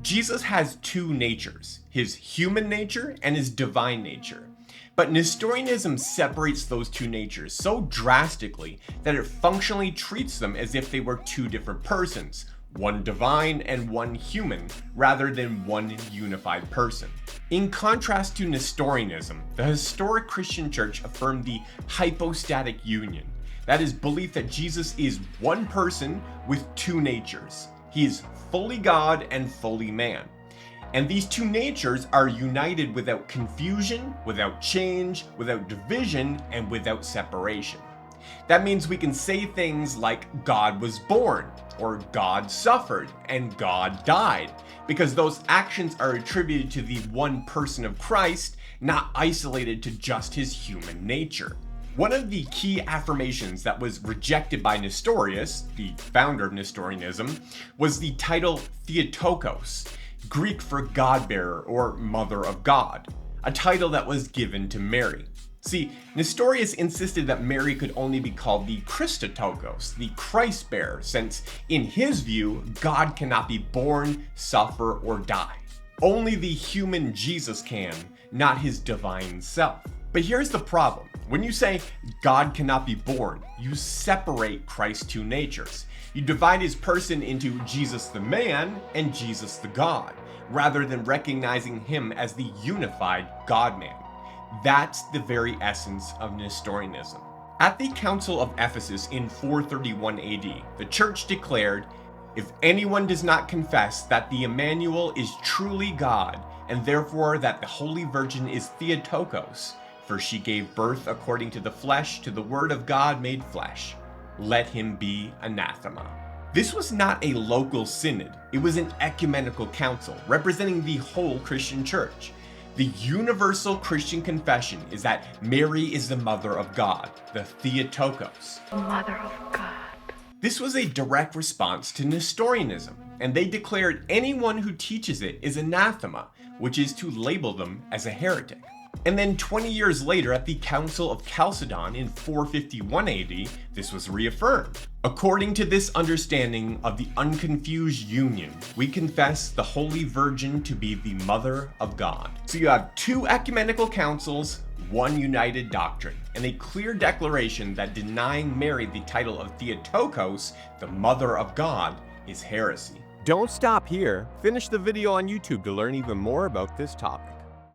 Jesus has two natures, his human nature and his divine nature. But Nestorianism separates those two natures so drastically that it functionally treats them as if they were two different persons, one divine and one human, rather than one unified person. In contrast to Nestorianism, the historic Christian church affirmed the hypostatic union. That is, belief that Jesus is one person with two natures. He is fully God and fully man. And these two natures are united without confusion, without change, without division, and without separation. That means we can say things like God was born, or God suffered, and God died, because those actions are attributed to the one person of Christ, not isolated to just his human nature. One of the key affirmations that was rejected by Nestorius, the founder of Nestorianism, was the title Theotokos, Greek for God-bearer or Mother of God, a title that was given to Mary. See, Nestorius insisted that Mary could only be called the Christotokos, the Christ-bearer, since in his view, God cannot be born, suffer, or die. Only the human Jesus can, not his divine self. But here's the problem. When you say God cannot be born, you separate Christ's two natures. You divide his person into Jesus the man and Jesus the God, rather than recognizing him as the unified God-man. That's the very essence of Nestorianism. At the Council of Ephesus in 431 AD, the church declared, "If anyone does not confess that the Emmanuel is truly God, and therefore that the Holy Virgin is Theotokos, for she gave birth according to the flesh to the Word of God made flesh, let him be anathema." This was not a local synod, it was an ecumenical council representing the whole Christian church. The universal Christian confession is that Mary is the Mother of God, the Theotokos. Mother of God. This was a direct response to Nestorianism, and they declared anyone who teaches it is anathema, which is to label them as a heretic. And then 20 years later at the Council of Chalcedon in 451 AD, this was reaffirmed. According to this understanding of the unconfused union, we confess the Holy Virgin to be the Mother of God. So you have two ecumenical councils, one united doctrine, and a clear declaration that denying Mary the title of Theotokos, the Mother of God, is heresy. Don't stop here. Finish the video on YouTube to learn even more about this topic.